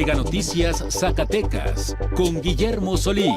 Mega Noticias Zacatecas con Guillermo Solís.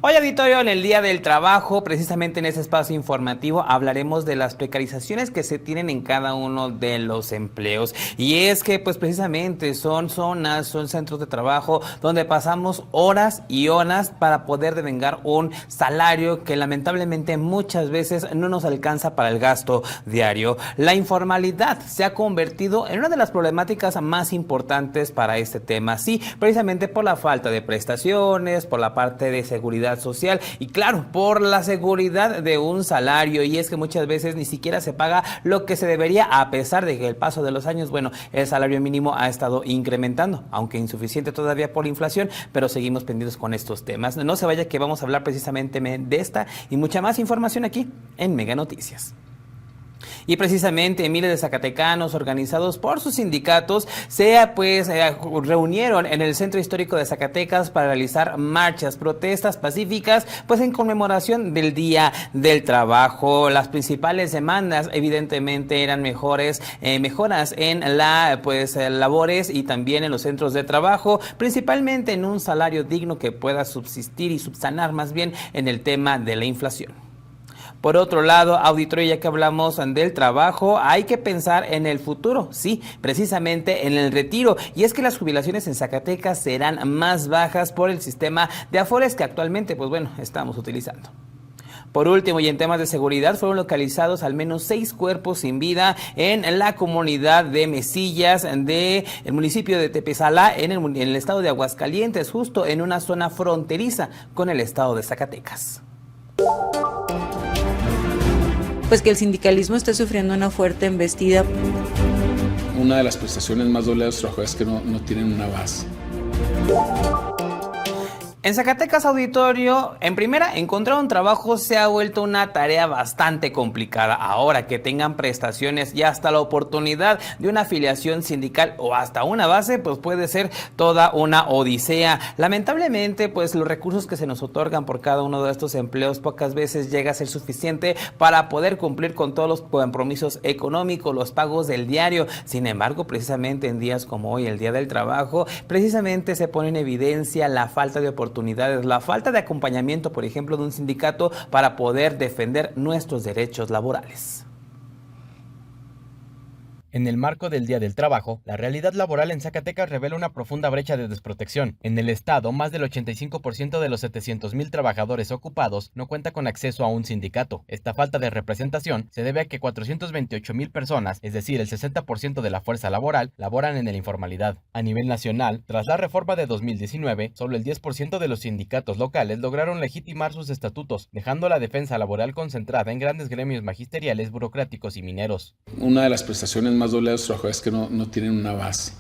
Hoy, auditorio, en el Día del Trabajo, precisamente en este espacio informativo, hablaremos de las precarizaciones que se tienen en cada uno de los empleos. Y es que, pues, precisamente son zonas, son centros de trabajo donde pasamos horas y horas para poder devengar un salario que lamentablemente muchas veces no nos alcanza para el gasto diario. La informalidad se ha convertido en una de las problemáticas más importantes para este tema. Sí, precisamente por la falta de prestaciones, por la parte de seguridad social y claro, por la seguridad de un salario. Y es que muchas veces ni siquiera se paga lo que se debería, a pesar de que el paso de los años, bueno, el salario mínimo ha estado incrementando, aunque insuficiente todavía por la inflación, pero seguimos pendientes con estos temas. No se vaya, que vamos a hablar precisamente de esta y mucha más información aquí en Mega Noticias. Y precisamente miles de zacatecanos organizados por sus sindicatos se reunieron en el Centro Histórico de Zacatecas para realizar marchas, protestas pacíficas, pues en conmemoración del Día del Trabajo. Las principales demandas evidentemente eran mejoras en labores y también en los centros de trabajo, principalmente en un salario digno que pueda subsistir y subsanar más bien en el tema de la inflación. Por otro lado, auditorio, ya que hablamos del trabajo, hay que pensar en el futuro, sí, precisamente en el retiro. Y es que las jubilaciones en Zacatecas serán más bajas por el sistema de afores que actualmente, pues bueno, estamos utilizando. Por último, y en temas de seguridad, fueron localizados al menos 6 cuerpos sin vida en la comunidad de Mesillas del municipio de Tepezalá, en el estado de Aguascalientes, justo en una zona fronteriza con el estado de Zacatecas. Pues que el sindicalismo está sufriendo una fuerte embestida. Una de las prestaciones más doblegas de los trabajadores es que no tienen una base. En Zacatecas, auditorio, en primera, encontrar un trabajo se ha vuelto una tarea bastante complicada. Ahora que tengan prestaciones y hasta la oportunidad de una afiliación sindical o hasta una base, pues puede ser toda una odisea. Lamentablemente, pues los recursos que se nos otorgan por cada uno de estos empleos pocas veces llega a ser suficiente para poder cumplir con todos los compromisos económicos, los pagos del diario. Sin embargo, precisamente en días como hoy, el Día del Trabajo, precisamente se pone en evidencia la falta de oportunidades, la falta de acompañamiento, por ejemplo, de un sindicato para poder defender nuestros derechos laborales. En el marco del Día del Trabajo, la realidad laboral en Zacatecas revela una profunda brecha de desprotección. En el estado, más del 85% de los 700,000 trabajadores ocupados no cuenta con acceso a un sindicato. Esta falta de representación se debe a que 428,000 personas, es decir, el 60% de la fuerza laboral, laboran en la informalidad. A nivel nacional, tras la reforma de 2019, solo el 10% de los sindicatos locales lograron legitimar sus estatutos, dejando la defensa laboral concentrada en grandes gremios magisteriales, burocráticos y mineros. Una de las prestaciones más doblegas de los trabajadores es que no tienen una base.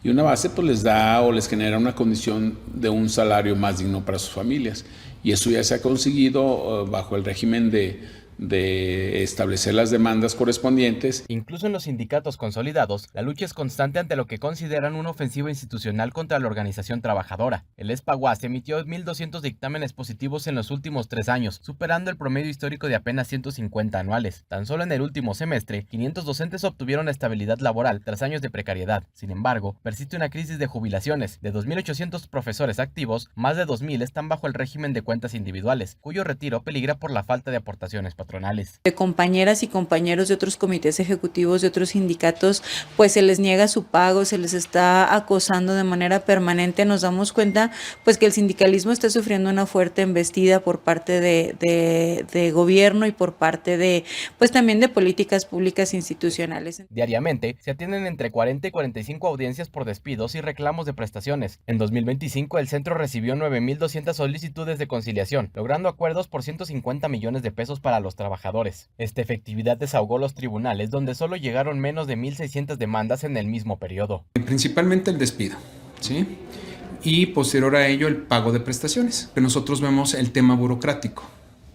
Y una base pues les da o les genera una condición de un salario más digno para sus familias. Y eso ya se ha conseguido bajo el régimen de establecer las demandas correspondientes. Incluso en los sindicatos consolidados, la lucha es constante ante lo que consideran una ofensiva institucional contra la organización trabajadora. El ESPAGUAS emitió 1,200 dictámenes positivos en los últimos 3 años, superando el promedio histórico de apenas 150 anuales. Tan solo en el último semestre, 500 docentes obtuvieron estabilidad laboral tras años de precariedad. Sin embargo, persiste una crisis de jubilaciones. De 2,800 profesores activos, más de 2,000 están bajo el régimen de cuentas individuales, cuyo retiro peligra por la falta de aportaciones patronales. De compañeras y compañeros de otros comités ejecutivos de otros sindicatos, pues se les niega su pago, se les está acosando de manera permanente. Nos damos cuenta pues que el sindicalismo está sufriendo una fuerte embestida por parte de gobierno y por parte de pues también de políticas públicas institucionales. Diariamente se atienden entre 40 y 45 audiencias por despidos y reclamos de prestaciones. En 2025 el centro recibió 9,200 solicitudes de conciliación, logrando acuerdos por 150 millones de pesos para los trabajadores. Esta efectividad desahogó los tribunales, donde solo llegaron menos de 1,600 demandas en el mismo periodo. Principalmente el despido, ¿sí? Y posterior a ello el pago de prestaciones, que nosotros vemos el tema burocrático,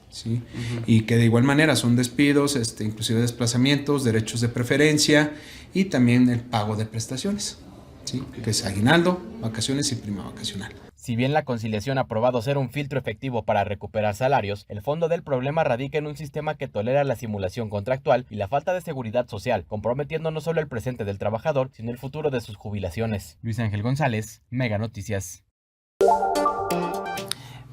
¿sí? Y que de igual manera son despidos, inclusive desplazamientos, derechos de preferencia y también el pago de prestaciones, ¿sí? Que es aguinaldo, vacaciones y prima vacacional. Si bien la conciliación ha probado ser un filtro efectivo para recuperar salarios, el fondo del problema radica en un sistema que tolera la simulación contractual y la falta de seguridad social, comprometiendo no solo el presente del trabajador, sino el futuro de sus jubilaciones. Luis Ángel González, Mega Noticias.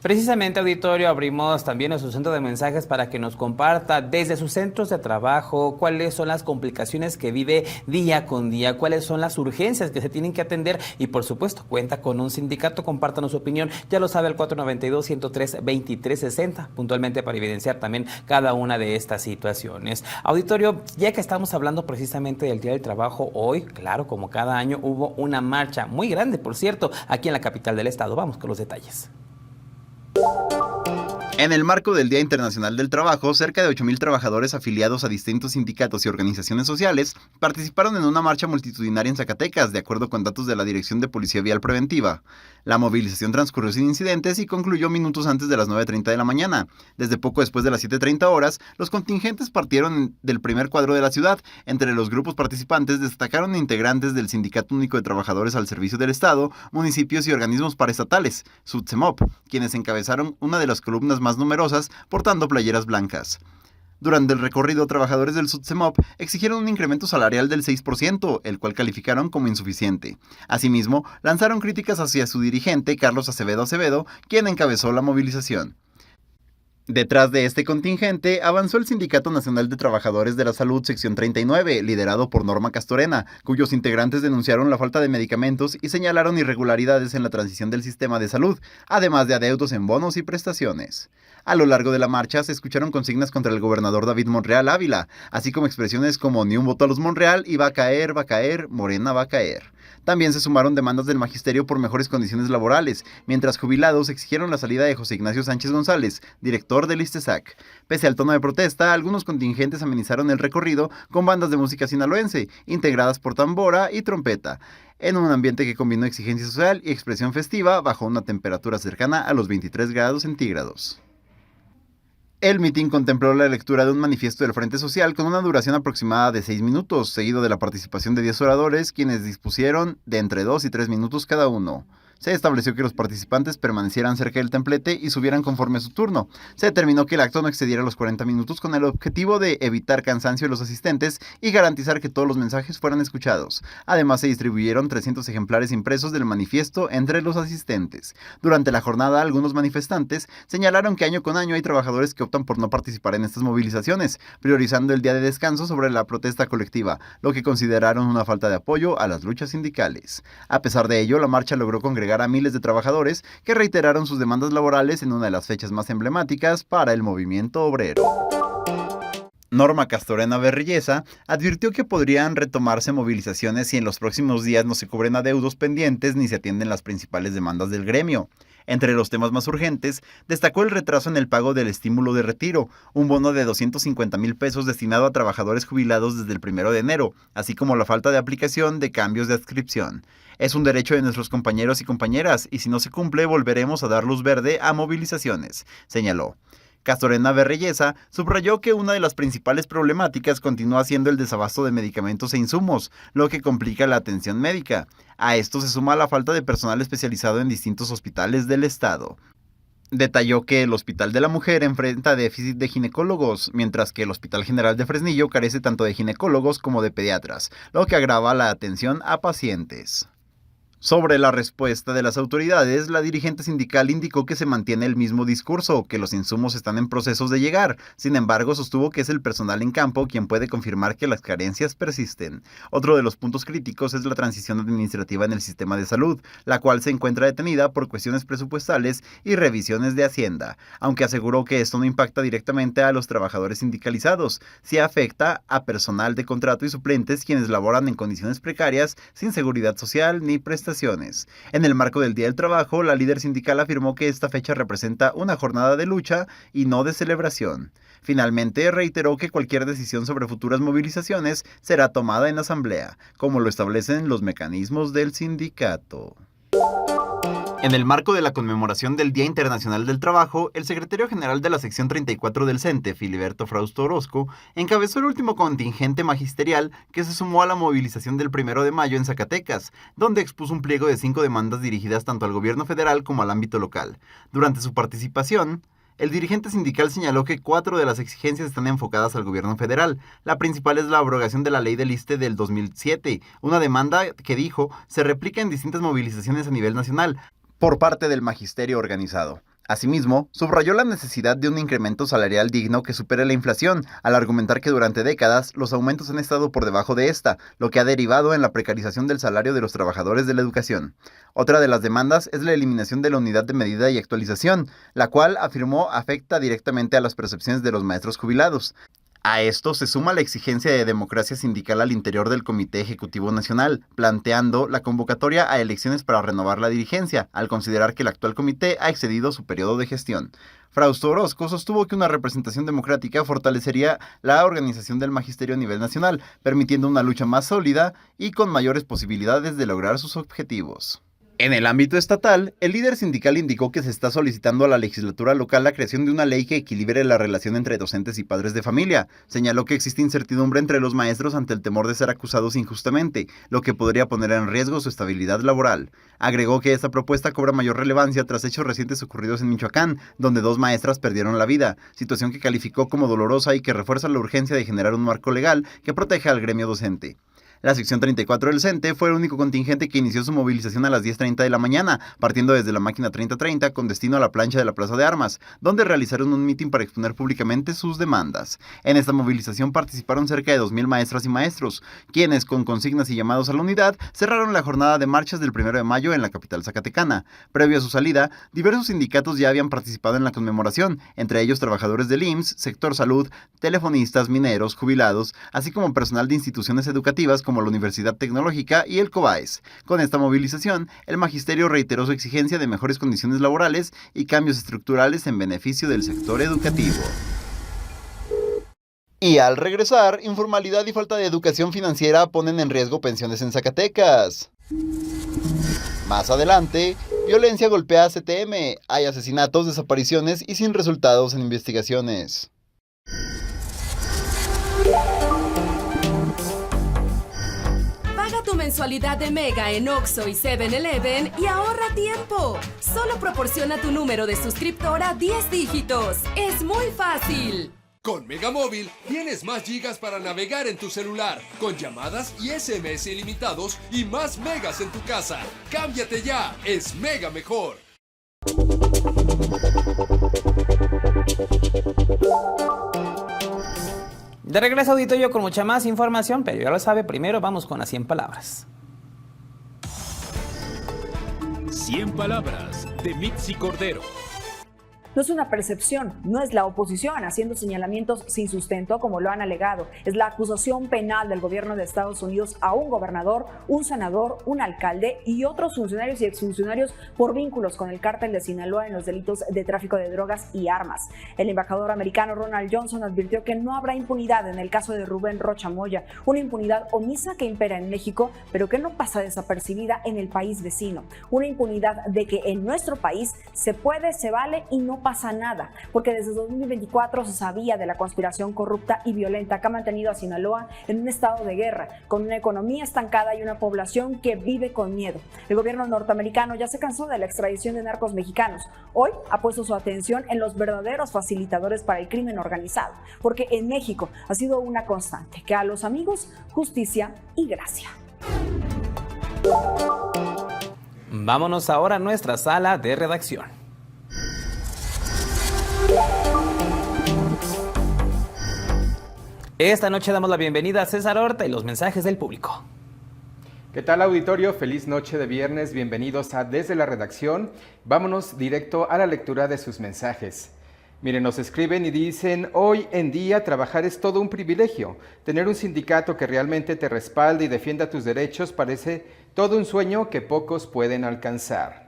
Precisamente, auditorio, abrimos también nuestro centro de mensajes para que nos comparta desde sus centros de trabajo cuáles son las complicaciones que vive día con día, cuáles son las urgencias que se tienen que atender y, por supuesto, cuenta con un sindicato. Compártanos su opinión, ya lo sabe, al 492-103-2360, puntualmente para evidenciar también cada una de estas situaciones. Auditorio, ya que estamos hablando precisamente del Día del Trabajo, hoy, claro, como cada año, hubo una marcha muy grande, por cierto, aquí en la capital del estado. Vamos con los detalles. En el marco del Día Internacional del Trabajo, cerca de 8,000 trabajadores afiliados a distintos sindicatos y organizaciones sociales participaron en una marcha multitudinaria en Zacatecas, de acuerdo con datos de la Dirección de Policía Vial Preventiva. La movilización transcurrió sin incidentes y concluyó minutos antes de las 9:30 de la mañana. Desde poco después de las 7:30 horas, los contingentes partieron del primer cuadro de la ciudad. Entre los grupos participantes destacaron integrantes del Sindicato Único de Trabajadores al Servicio del Estado, municipios y organismos paraestatales, SUTSEMOP, quienes encabezaron una de las columnas más numerosas portando playeras blancas. Durante el recorrido, trabajadores del SUTSEMOP exigieron un incremento salarial del 6%, el cual calificaron como insuficiente. Asimismo, lanzaron críticas hacia su dirigente, Carlos Acevedo, quien encabezó la movilización. Detrás de este contingente avanzó el Sindicato Nacional de Trabajadores de la Salud Sección 39, liderado por Norma Castorena, cuyos integrantes denunciaron la falta de medicamentos y señalaron irregularidades en la transición del sistema de salud, además de adeudos en bonos y prestaciones. A lo largo de la marcha se escucharon consignas contra el gobernador David Monreal Ávila, así como expresiones como "ni un voto a los Monreal" y va a caer, Morena va a caer". También se sumaron demandas del magisterio por mejores condiciones laborales, mientras jubilados exigieron la salida de José Ignacio Sánchez González, director del ISTESAC. Pese al tono de protesta, algunos contingentes amenizaron el recorrido con bandas de música sinaloense, integradas por tambora y trompeta, en un ambiente que combinó exigencia social y expresión festiva bajo una temperatura cercana a los 23 grados centígrados. El mitin contempló la lectura de un manifiesto del Frente Social con una duración aproximada de 6 minutos, seguido de la participación de 10 oradores, quienes dispusieron de entre 2 y 3 minutos cada uno. Se estableció que los participantes permanecieran cerca del templete y subieran conforme a su turno. Se determinó que el acto no excediera los 40 minutos con el objetivo de evitar cansancio de los asistentes y garantizar que todos los mensajes fueran escuchados. Además, se distribuyeron 300 ejemplares impresos del manifiesto entre los asistentes. Durante la jornada, algunos manifestantes señalaron que año con año hay trabajadores que optan por no participar en estas movilizaciones, priorizando el día de descanso sobre la protesta colectiva, lo que consideraron una falta de apoyo a las luchas sindicales. A pesar de ello, la marcha logró congregar a miles de trabajadores que reiteraron sus demandas laborales en una de las fechas más emblemáticas para el movimiento obrero. Norma Castorena Berrillesa advirtió que podrían retomarse movilizaciones si en los próximos días no se cubren adeudos pendientes ni se atienden las principales demandas del gremio. Entre los temas más urgentes, destacó el retraso en el pago del estímulo de retiro, un bono de 250,000 pesos destinado a trabajadores jubilados desde el 1 de enero, así como la falta de aplicación de cambios de adscripción. Es un derecho de nuestros compañeros y compañeras, y si no se cumple, volveremos a dar luz verde a movilizaciones, señaló. Castorena Berrillesa subrayó que una de las principales problemáticas continúa siendo el desabasto de medicamentos e insumos, lo que complica la atención médica. A esto se suma la falta de personal especializado en distintos hospitales del estado. Detalló que el Hospital de la Mujer enfrenta déficit de ginecólogos, mientras que el Hospital General de Fresnillo carece tanto de ginecólogos como de pediatras, lo que agrava la atención a pacientes. Sobre la respuesta de las autoridades, la dirigente sindical indicó que se mantiene el mismo discurso, que los insumos están en procesos de llegar. Sin embargo, sostuvo que es el personal en campo quien puede confirmar que las carencias persisten. Otro de los puntos críticos es la transición administrativa en el sistema de salud, la cual se encuentra detenida por cuestiones presupuestales y revisiones de Hacienda, aunque aseguró que esto no impacta directamente a los trabajadores sindicalizados, sí afecta a personal de contrato y suplentes quienes laboran en condiciones precarias, sin seguridad social ni prestaciones. En el marco del Día del Trabajo, la líder sindical afirmó que esta fecha representa una jornada de lucha y no de celebración. Finalmente, reiteró que cualquier decisión sobre futuras movilizaciones será tomada en asamblea, como lo establecen los mecanismos del sindicato. En el marco de la conmemoración del Día Internacional del Trabajo, el secretario general de la sección 34 del CENTE, Filiberto Frausto Orozco, encabezó el último contingente magisterial que se sumó a la movilización del 1 de mayo en Zacatecas, donde expuso un pliego de 5 demandas dirigidas tanto al gobierno federal como al ámbito local. Durante su participación, el dirigente sindical señaló que 4 de las exigencias están enfocadas al gobierno federal. La principal es la abrogación de la ley del ISSSTE del 2007, una demanda que dijo se replica en distintas movilizaciones a nivel nacional por parte del magisterio organizado. Asimismo, subrayó la necesidad de un incremento salarial digno que supere la inflación, al argumentar que durante décadas los aumentos han estado por debajo de esta, lo que ha derivado en la precarización del salario de los trabajadores de la educación. Otra de las demandas es la eliminación de la unidad de medida y actualización, la cual afirmó afecta directamente a las percepciones de los maestros jubilados. A esto se suma la exigencia de democracia sindical al interior del Comité Ejecutivo Nacional, planteando la convocatoria a elecciones para renovar la dirigencia, al considerar que el actual comité ha excedido su periodo de gestión. Frausto Orozco sostuvo que una representación democrática fortalecería la organización del magisterio a nivel nacional, permitiendo una lucha más sólida y con mayores posibilidades de lograr sus objetivos. En el ámbito estatal, el líder sindical indicó que se está solicitando a la legislatura local la creación de una ley que equilibre la relación entre docentes y padres de familia. Señaló que existe incertidumbre entre los maestros ante el temor de ser acusados injustamente, lo que podría poner en riesgo su estabilidad laboral. Agregó que esta propuesta cobra mayor relevancia tras hechos recientes ocurridos en Michoacán, donde 2 maestras perdieron la vida, situación que calificó como dolorosa y que refuerza la urgencia de generar un marco legal que proteja al gremio docente. La sección 34 del CENTE fue el único contingente que inició su movilización a las 10:30 de la mañana, partiendo desde la máquina 3030 con destino a la plancha de la Plaza de Armas, donde realizaron un mitin para exponer públicamente sus demandas. En esta movilización participaron cerca de 2,000 maestras y maestros, quienes, con consignas y llamados a la unidad, cerraron la jornada de marchas del 1 de mayo en la capital zacatecana. Previo a su salida, diversos sindicatos ya habían participado en la conmemoración, entre ellos trabajadores del IMSS, sector salud, telefonistas, mineros, jubilados, así como personal de instituciones educativas como la Universidad Tecnológica y el COBAES. Con esta movilización, el magisterio reiteró su exigencia de mejores condiciones laborales y cambios estructurales en beneficio del sector educativo. Y al regresar, informalidad y falta de educación financiera ponen en riesgo pensiones en Zacatecas. Más adelante, violencia golpea a CTM, hay asesinatos, desapariciones y sin resultados en investigaciones. Tu mensualidad de Mega en Oxxo y 7-Eleven y ahorra tiempo. Solo proporciona tu número de suscriptor a 10 dígitos. Es muy fácil. Con Mega Móvil tienes más gigas para navegar en tu celular, con llamadas y SMS ilimitados y más megas en tu casa. Cámbiate ya, es Mega mejor. De regreso, auditorio, con mucha más información, pero ya lo sabe, primero vamos con las 100 palabras. 100 palabras de Mitzi Cordero. No es una percepción, no es la oposición haciendo señalamientos sin sustento como lo han alegado. Es la acusación penal del gobierno de Estados Unidos a un gobernador, un senador, un alcalde y otros funcionarios y exfuncionarios por vínculos con el cártel de Sinaloa en los delitos de tráfico de drogas y armas. El embajador americano Ronald Johnson advirtió que no habrá impunidad en el caso de Rubén Rocha Moya, una impunidad omisa que impera en México, pero que no pasa desapercibida en el país vecino. Una impunidad de que en nuestro país se puede, se vale y no pasa nada, porque desde 2024 se sabía de la conspiración corrupta y violenta que ha mantenido a Sinaloa en un estado de guerra, con una economía estancada y una población que vive con miedo. El gobierno norteamericano ya se cansó de la extradición de narcos mexicanos. Hoy ha puesto su atención en los verdaderos facilitadores para el crimen organizado, porque en México ha sido una constante que a los amigos, justicia y gracia. Vámonos ahora a nuestra sala de redacción. Esta noche damos la bienvenida a César Horta y los mensajes del público. ¿Qué tal, auditorio? Feliz noche de viernes, bienvenidos a Desde la Redacción. Vámonos directo a la lectura de sus mensajes. Miren, nos escriben y dicen: hoy en día trabajar es todo un privilegio. Tener un sindicato que realmente te respalde y defienda tus derechos parece todo un sueño que pocos pueden alcanzar.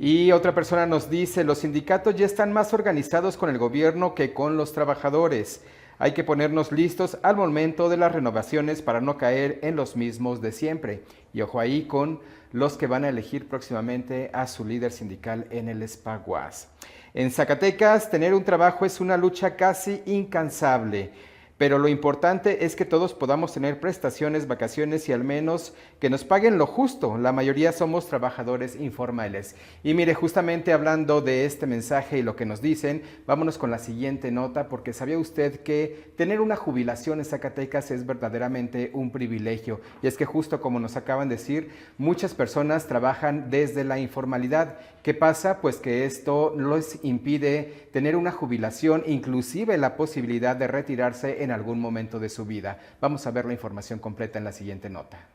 Y otra persona nos dice: los sindicatos ya están más organizados con el gobierno que con los trabajadores. Hay que ponernos listos al momento de las renovaciones para no caer en los mismos de siempre. Y ojo ahí con los que van a elegir próximamente a su líder sindical en el Espaguas. En Zacatecas, tener un trabajo es una lucha casi incansable, pero lo importante es que todos podamos tener prestaciones, vacaciones y al menos que nos paguen lo justo. La mayoría somos trabajadores informales. Y mire, justamente hablando de este mensaje y lo que nos dicen, vámonos con la siguiente nota, porque ¿sabía usted que tener una jubilación en Zacatecas es verdaderamente un privilegio? Y es que justo como nos acaban de decir, muchas personas trabajan desde la informalidad. ¿Qué pasa? Pues que esto les impide tener una jubilación, inclusive la posibilidad de retirarse en algún momento de su vida. Vamos a ver la información completa en la siguiente nota.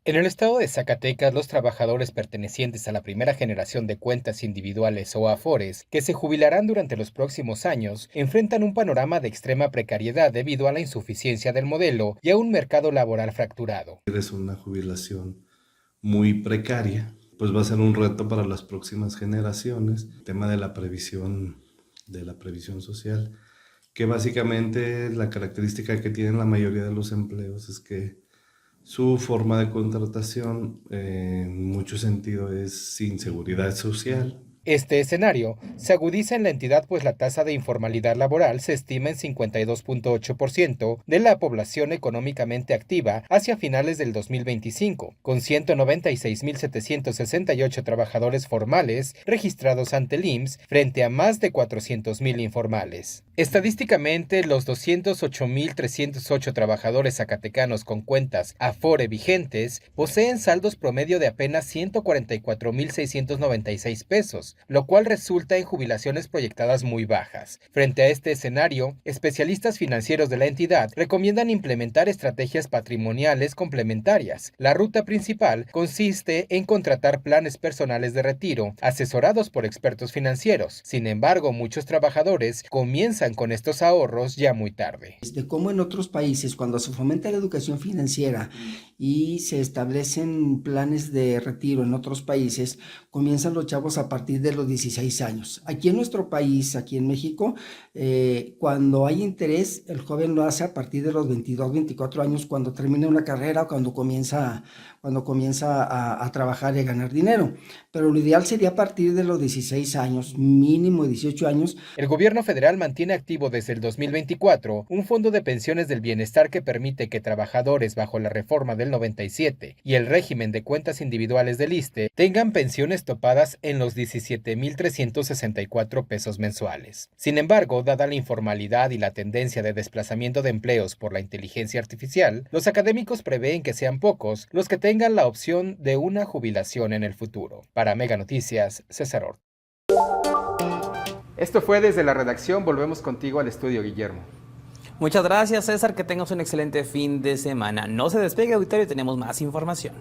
En el estado de Zacatecas, los trabajadores pertenecientes a la primera generación de cuentas individuales o Afores, que se jubilarán durante los próximos años, enfrentan un panorama de extrema precariedad debido a la insuficiencia del modelo y a un mercado laboral fracturado. Es una jubilación muy precaria, pues va a ser un reto para las próximas generaciones. El tema de la previsión social, que básicamente la característica que tienen la mayoría de los empleos es que su forma de contratación en mucho sentido es sin seguridad social. Este escenario se agudiza en la entidad, pues la tasa de informalidad laboral se estima en 52.8% de la población económicamente activa hacia finales del 2025, con 196.768 trabajadores formales registrados ante el IMSS frente a más de 400.000 informales. Estadísticamente, los 208.308 trabajadores zacatecanos con cuentas Afore vigentes poseen saldos promedio de apenas 144.696 pesos, lo cual resulta en jubilaciones proyectadas muy bajas. Frente a este escenario, especialistas financieros de la entidad recomiendan implementar estrategias patrimoniales complementarias. La ruta principal consiste en contratar planes personales de retiro, asesorados por expertos financieros. Sin embargo, muchos trabajadores comienzan con estos ahorros ya muy tarde. Como en otros países, cuando se fomenta la educación financiera y se establecen planes de retiro en otros países, comienzan los chavos a partir de los 16 años. Aquí en nuestro país, aquí en México, cuando hay interés, el joven lo hace a partir de los 22, 24 años, cuando termina una carrera o cuando comienza a trabajar y a ganar dinero. Pero lo ideal sería a partir de los 16 años, mínimo 18 años. El gobierno federal mantiene activo desde el 2024 un fondo de pensiones del bienestar que permite que trabajadores bajo la reforma del 97 y el régimen de cuentas individuales del ISSSTE tengan pensiones topadas en los 17.364 pesos mensuales. Sin embargo, dada la informalidad y la tendencia de desplazamiento de empleos por la inteligencia artificial, los académicos prevén que sean pocos los que tengan la opción de una jubilación en el futuro. Para Mega Noticias, César Ortiz. Esto fue desde la redacción. Volvemos contigo al estudio, Guillermo. Muchas gracias, César. Que tengas un excelente fin de semana. No se despegue, auditorio, tenemos más información.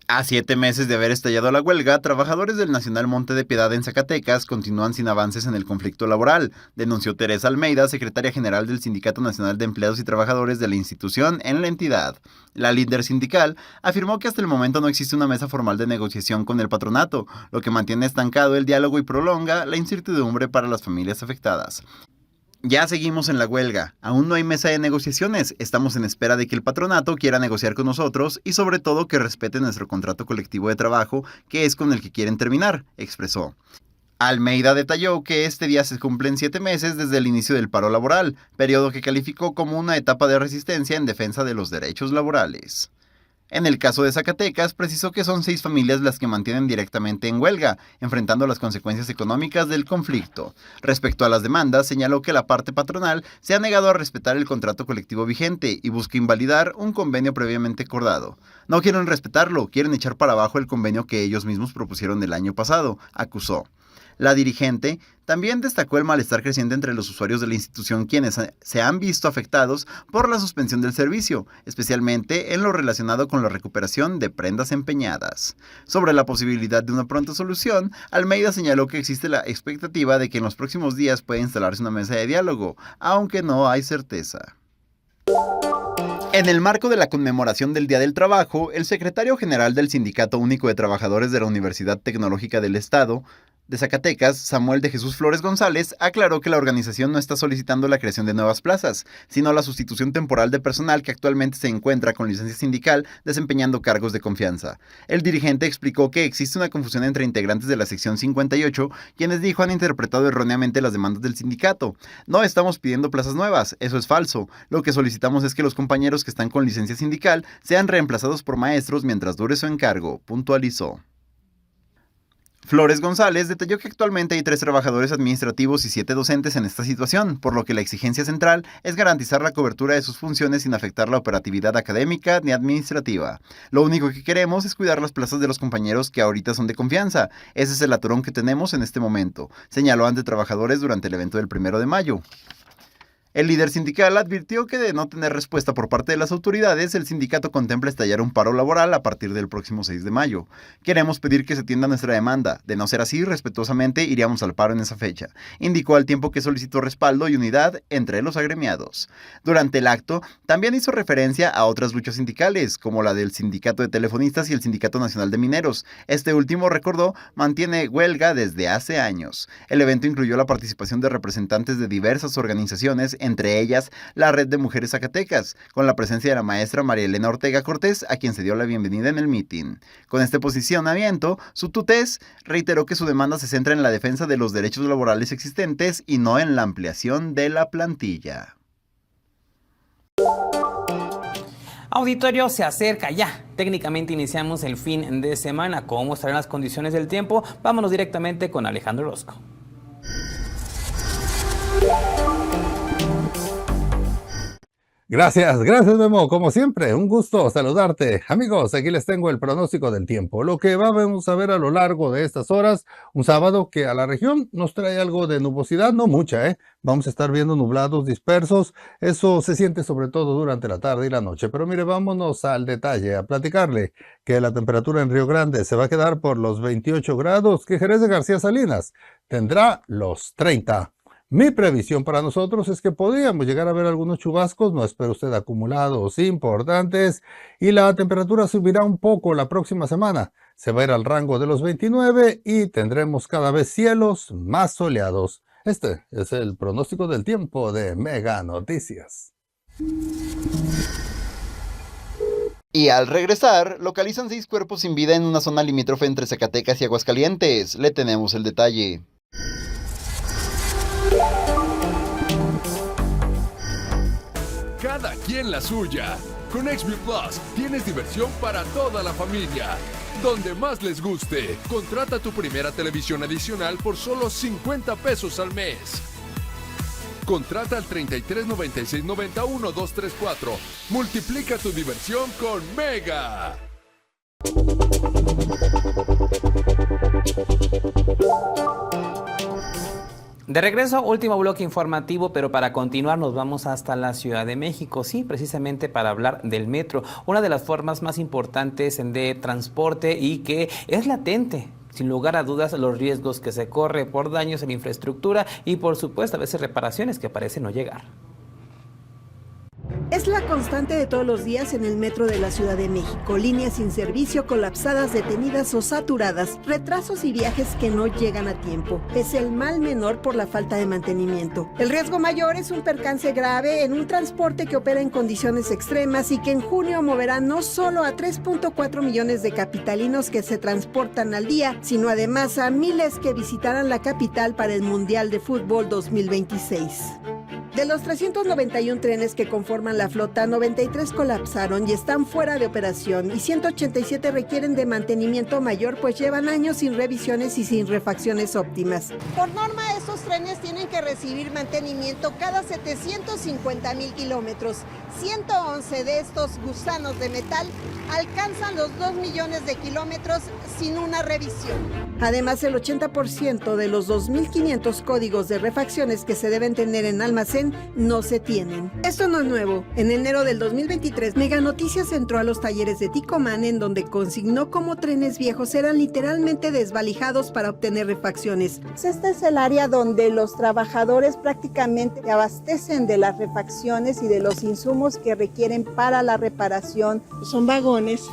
A 7 meses de haber estallado la huelga, trabajadores del Nacional Monte de Piedad en Zacatecas continúan sin avances en el conflicto laboral, denunció Teresa Almeida, secretaria general del Sindicato Nacional de Empleados y Trabajadores de la institución en la entidad. La líder sindical afirmó que hasta el momento no existe una mesa formal de negociación con el patronato, lo que mantiene estancado el diálogo y prolonga la incertidumbre para las familias afectadas. Ya seguimos en la huelga, aún no hay mesa de negociaciones, estamos en espera de que el patronato quiera negociar con nosotros y sobre todo que respete nuestro contrato colectivo de trabajo, que es con el que quieren terminar, expresó. Almeida detalló que este día se cumplen 7 meses desde el inicio del paro laboral, periodo que calificó como una etapa de resistencia en defensa de los derechos laborales. En el caso de Zacatecas, precisó que son 6 familias las que mantienen directamente en huelga, enfrentando las consecuencias económicas del conflicto. Respecto a las demandas, señaló que la parte patronal se ha negado a respetar el contrato colectivo vigente y busca invalidar un convenio previamente acordado. No quieren respetarlo, quieren echar para abajo el convenio que ellos mismos propusieron el año pasado, acusó. La dirigente también destacó el malestar creciente entre los usuarios de la institución, quienes se han visto afectados por la suspensión del servicio, especialmente en lo relacionado con la recuperación de prendas empeñadas. Sobre la posibilidad de una pronta solución, Almeida señaló que existe la expectativa de que en los próximos días pueda instalarse una mesa de diálogo, aunque no hay certeza. En el marco de la conmemoración del Día del Trabajo, el secretario general del Sindicato Único de Trabajadores de la Universidad Tecnológica del Estado, de Zacatecas, Samuel de Jesús Flores González, aclaró que la organización no está solicitando la creación de nuevas plazas, sino la sustitución temporal de personal que actualmente se encuentra con licencia sindical desempeñando cargos de confianza. El dirigente explicó que existe una confusión entre integrantes de la sección 58, quienes dijo han interpretado erróneamente las demandas del sindicato. No estamos pidiendo plazas nuevas, eso es falso. Lo que solicitamos es que los compañeros que están con licencia sindical sean reemplazados por maestros mientras dure su encargo, puntualizó. Flores González detalló que actualmente hay 3 trabajadores administrativos y 7 docentes en esta situación, por lo que la exigencia central es garantizar la cobertura de sus funciones sin afectar la operatividad académica ni administrativa. Lo único que queremos es cuidar las plazas de los compañeros que ahorita son de confianza. Ese es el atorón que tenemos en este momento, señaló ante trabajadores durante el evento del 1 de mayo. El líder sindical advirtió que de no tener respuesta por parte de las autoridades, el sindicato contempla estallar un paro laboral a partir del próximo 6 de mayo. Queremos pedir que se atienda nuestra demanda. De no ser así, respetuosamente iríamos al paro en esa fecha. Indicó al tiempo que solicitó respaldo y unidad entre los agremiados. Durante el acto, también hizo referencia a otras luchas sindicales, como la del Sindicato de Telefonistas y el Sindicato Nacional de Mineros. Este último, recordó, mantiene huelga desde hace años. El evento incluyó la participación de representantes de diversas organizaciones, entre ellas la Red de Mujeres Zacatecas, con la presencia de la maestra María Elena Ortega Cortés, a quien se dio la bienvenida en el mitin. Con este posicionamiento, su tutez reiteró que su demanda se centra en la defensa de los derechos laborales existentes y no en la ampliación de la plantilla. Auditorio, se acerca ya. Técnicamente iniciamos el fin de semana. ¿Cómo estarán las condiciones del tiempo? Vámonos directamente con Alejandro Orozco. Gracias Memo, como siempre, un gusto saludarte. Amigos, aquí les tengo el pronóstico del tiempo. Lo que vamos a ver a lo largo de estas horas, un sábado que a la región nos trae algo de nubosidad, no mucha, Vamos a estar viendo nublados dispersos, eso se siente sobre todo durante la tarde y la noche. Pero mire, vámonos al detalle, a platicarle que la temperatura en Río Grande se va a quedar por los 28 grados, que Jerez de García Salinas tendrá los 30. Mi previsión para nosotros es que podríamos llegar a ver algunos chubascos, no espere usted acumulados importantes, y la temperatura subirá un poco la próxima semana. Se va a ir al rango de los 29 y tendremos cada vez cielos más soleados. Este es el pronóstico del tiempo de Mega Noticias. Y al regresar, localizan 6 cuerpos sin vida en una zona limítrofe entre Zacatecas y Aguascalientes. Le tenemos el detalle. Cada quien la suya. Con XView Plus tienes diversión para toda la familia. Donde más les guste. Contrata tu primera televisión adicional por solo 50 pesos al mes. Contrata al 33 96 91 234. Multiplica tu diversión con Mega. De regreso, último bloque informativo, pero para continuar nos vamos hasta la Ciudad de México, sí, precisamente para hablar del metro, una de las formas más importantes de transporte y que es latente. Sin lugar a dudas, los riesgos que se corre por daños en infraestructura y, por supuesto, a veces reparaciones que parecen no llegar. Es la constante de todos los días en el metro de la Ciudad de México. Líneas sin servicio, colapsadas, detenidas o saturadas, retrasos y viajes que no llegan a tiempo. Es el mal menor por la falta de mantenimiento. El riesgo mayor es un percance grave en un transporte que opera en condiciones extremas y que en junio moverá no solo a 3.4 millones de capitalinos que se transportan al día, sino además a miles que visitarán la capital para el Mundial de Fútbol 2026. De los 391 trenes que conforman la flota, 93 colapsaron y están fuera de operación y 187 requieren de mantenimiento mayor, pues llevan años sin revisiones y sin refacciones óptimas. Por norma, estos trenes tienen que recibir mantenimiento cada 750,000 kilómetros. 111 de estos gusanos de metal alcanzan los 2 millones de kilómetros sin una revisión. Además, el 80% de los 2.500 códigos de refacciones que se deben tener en almacén no se tienen. Esto no es nuevo. En enero del 2023, Mega Noticias entró a los talleres de Ticomán, en donde consignó cómo trenes viejos eran literalmente desvalijados para obtener refacciones. Este es el área donde los trabajadores prácticamente abastecen de las refacciones y de los insumos que requieren para la reparación. Son vagones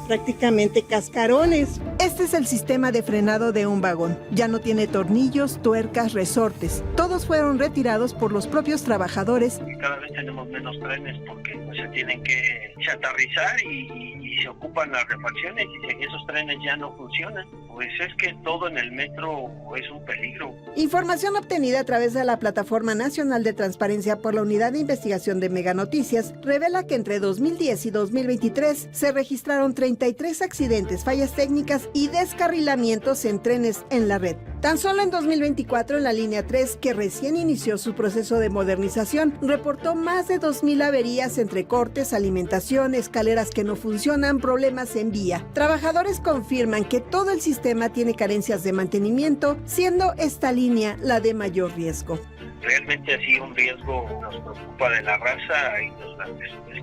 prácticamente cascarones. Este es el sistema de frenado de un vagón. Ya no tiene tornillos, tuercas, resortes. Todos fueron retirados por los propios trabajadores. Cada vez tenemos menos trenes porque se tienen que aterrizar y se ocupan las refacciones, y si esos trenes ya no funcionan, pues es que todo en el metro es un peligro. Información obtenida a través de la Plataforma Nacional de Transparencia por la Unidad de Investigación de Mega Noticias revela que entre 2010 y 2023 se registraron 33 accidentes, fallas técnicas y descarrilamientos en trenes en la red. Tan solo en 2024, en la línea 3, que recién inició su proceso de modernización, reportó más de 2,000 averías entre cortes, alimentación, escaleras que no funcionan, problemas en vía. Trabajadores confirman que todo el sistema tiene carencias de mantenimiento, siendo esta línea la de mayor riesgo. Realmente así un riesgo nos preocupa de la raza y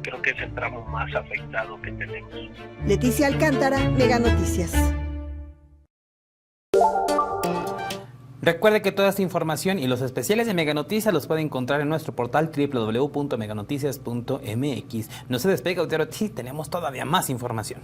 creo que es el tramo más afectado que tenemos. Leticia Alcántara, Mega Noticias. Recuerde que toda esta información y los especiales de Mega Noticias los puede encontrar en nuestro portal www.meganoticias.mx. No se despegue, auditorio, sí, tenemos todavía más información.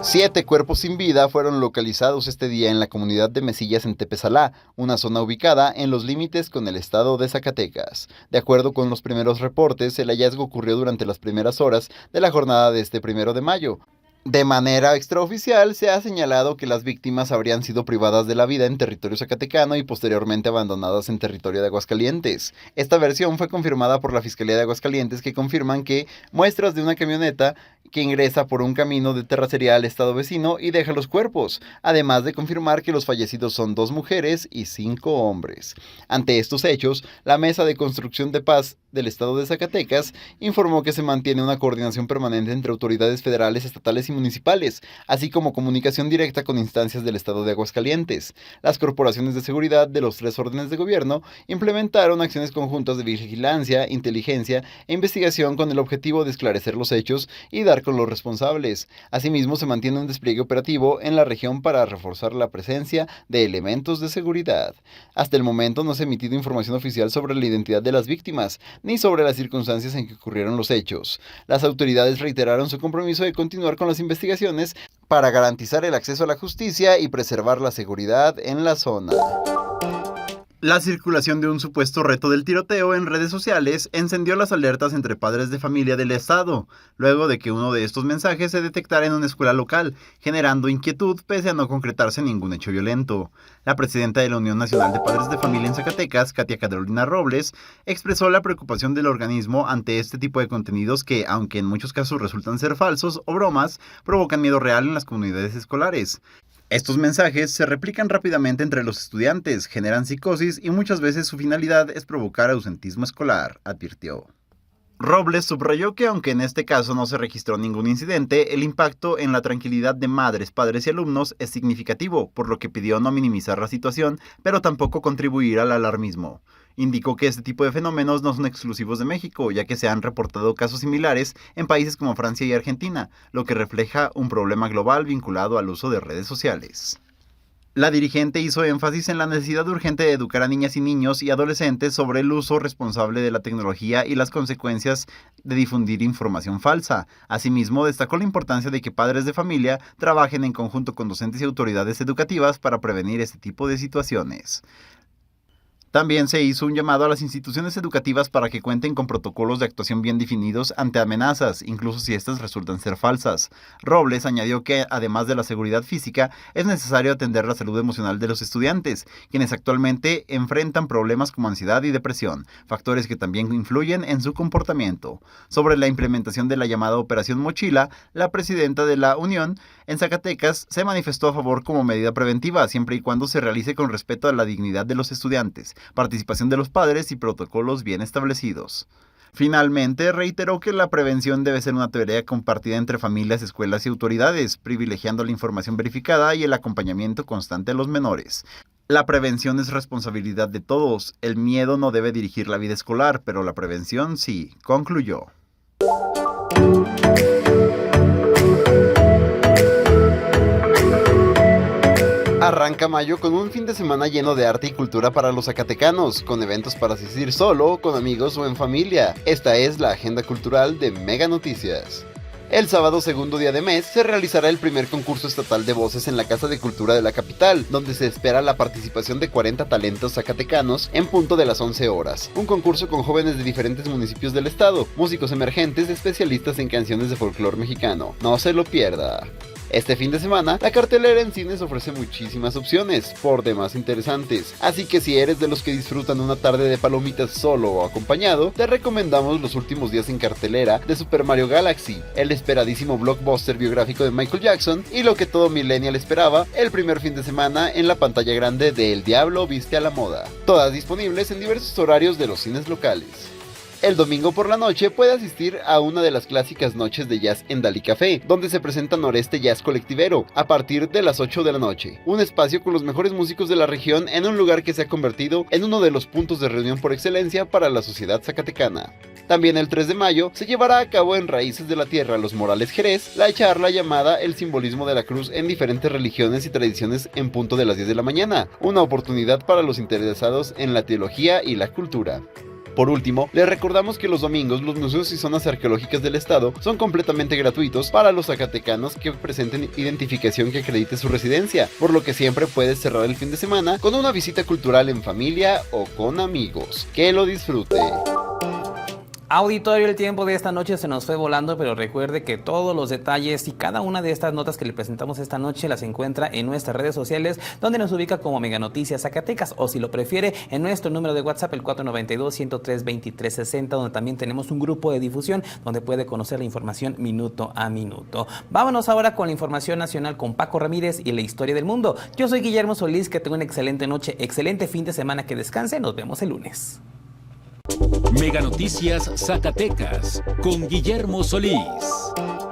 7 cuerpos sin vida fueron localizados este día en la comunidad de Mesillas en Tepesalá, una zona ubicada en los límites con el estado de Zacatecas. De acuerdo con los primeros reportes, el hallazgo ocurrió durante las primeras horas de la jornada de este 1 de mayo. De manera extraoficial, se ha señalado que las víctimas habrían sido privadas de la vida en territorio zacatecano y posteriormente abandonadas en territorio de Aguascalientes. Esta versión fue confirmada por la Fiscalía de Aguascalientes, que confirman que muestras de una camioneta que ingresa por un camino de terracería al estado vecino y deja los cuerpos, además de confirmar que los fallecidos son 2 mujeres y 5 hombres. Ante estos hechos, la Mesa de Construcción de Paz del estado de Zacatecas informó que se mantiene una coordinación permanente entre autoridades federales, estatales y municipales, así como comunicación directa con instancias del estado de Aguascalientes. Las corporaciones de seguridad de los 3 órdenes de gobierno implementaron acciones conjuntas de vigilancia, inteligencia e investigación con el objetivo de esclarecer los hechos y dar con los responsables. Asimismo, se mantiene un despliegue operativo en la región para reforzar la presencia de elementos de seguridad. Hasta el momento no se ha emitido información oficial sobre la identidad de las víctimas, ni sobre las circunstancias en que ocurrieron los hechos. Las autoridades reiteraron su compromiso de continuar con las investigaciones para garantizar el acceso a la justicia y preservar la seguridad en la zona. La circulación de un supuesto reto del tiroteo en redes sociales encendió las alertas entre padres de familia del estado, luego de que uno de estos mensajes se detectara en una escuela local, generando inquietud pese a no concretarse ningún hecho violento. La presidenta de la Unión Nacional de Padres de Familia en Zacatecas, Katia Carolina Robles, expresó la preocupación del organismo ante este tipo de contenidos que, aunque en muchos casos resultan ser falsos o bromas, provocan miedo real en las comunidades escolares. Estos mensajes se replican rápidamente entre los estudiantes, generan psicosis y muchas veces su finalidad es provocar ausentismo escolar, advirtió. Robles subrayó que aunque en este caso no se registró ningún incidente, el impacto en la tranquilidad de madres, padres y alumnos es significativo, por lo que pidió no minimizar la situación, pero tampoco contribuir al alarmismo. Indicó que este tipo de fenómenos no son exclusivos de México, ya que se han reportado casos similares en países como Francia y Argentina, lo que refleja un problema global vinculado al uso de redes sociales. La dirigente hizo énfasis en la necesidad urgente de educar a niñas y niños y adolescentes sobre el uso responsable de la tecnología y las consecuencias de difundir información falsa. Asimismo, destacó la importancia de que padres de familia trabajen en conjunto con docentes y autoridades educativas para prevenir este tipo de situaciones. También se hizo un llamado a las instituciones educativas para que cuenten con protocolos de actuación bien definidos ante amenazas, incluso si estas resultan ser falsas. Robles añadió que, además de la seguridad física, es necesario atender la salud emocional de los estudiantes, quienes actualmente enfrentan problemas como ansiedad y depresión, factores que también influyen en su comportamiento. Sobre la implementación de la llamada Operación Mochila, la presidenta de la Unión en Zacatecas se manifestó a favor como medida preventiva, siempre y cuando se realice con respeto a la dignidad de los estudiantes, participación de los padres y protocolos bien establecidos. Finalmente, reiteró que la prevención debe ser una tarea compartida entre familias, escuelas y autoridades, privilegiando la información verificada y el acompañamiento constante a los menores. La prevención es responsabilidad de todos. El miedo no debe dirigir la vida escolar, pero la prevención sí, concluyó. Arranca mayo con un fin de semana lleno de arte y cultura para los zacatecanos, con eventos para asistir solo, con amigos o en familia. Esta es la agenda cultural de Mega Noticias. El sábado, segundo día de mes, se realizará el primer concurso estatal de voces en la Casa de Cultura de la capital, donde se espera la participación de 40 talentos zacatecanos en punto de las 11 horas. Un concurso con jóvenes de diferentes municipios del estado, músicos emergentes, especialistas en canciones de folclore mexicano. No se lo pierda. Este fin de semana, la cartelera en cines ofrece muchísimas opciones, por demás interesantes, así que si eres de los que disfrutan una tarde de palomitas solo o acompañado, te recomendamos los últimos días en cartelera de Super Mario Galaxy, el esperadísimo blockbuster biográfico de Michael Jackson y lo que todo millennial esperaba, el primer fin de semana en la pantalla grande de El Diablo Viste a la Moda, todas disponibles en diversos horarios de los cines locales. El domingo por la noche puede asistir a una de las clásicas noches de jazz en Dalí Café, donde se presenta Noreste Jazz Colectivero, a partir de las 8 de la noche. Un espacio con los mejores músicos de la región en un lugar que se ha convertido en uno de los puntos de reunión por excelencia para la sociedad zacatecana. También el 3 de mayo se llevará a cabo en Raíces de la Tierra Los Morales Jerez, la charla llamada El simbolismo de la cruz en diferentes religiones y tradiciones en punto de las 10 de la mañana, una oportunidad para los interesados en la teología y la cultura. Por último, les recordamos que los domingos los museos y zonas arqueológicas del estado son completamente gratuitos para los zacatecanos que presenten identificación que acredite su residencia, por lo que siempre puedes cerrar el fin de semana con una visita cultural en familia o con amigos. ¡Que lo disfrute! Auditorio, el tiempo de esta noche se nos fue volando, pero recuerde que todos los detalles y cada una de estas notas que le presentamos esta noche las encuentra en nuestras redes sociales, donde nos ubica como Mega Noticias Zacatecas, o si lo prefiere, en nuestro número de WhatsApp, el 492-103-2360, donde también tenemos un grupo de difusión donde puede conocer la información minuto a minuto. Vámonos ahora con la información nacional con Paco Ramírez y la historia del mundo. Yo soy Guillermo Solís, que tenga una excelente noche, excelente fin de semana, que descanse, nos vemos el lunes. Mega Noticias Zacatecas con Guillermo Solís.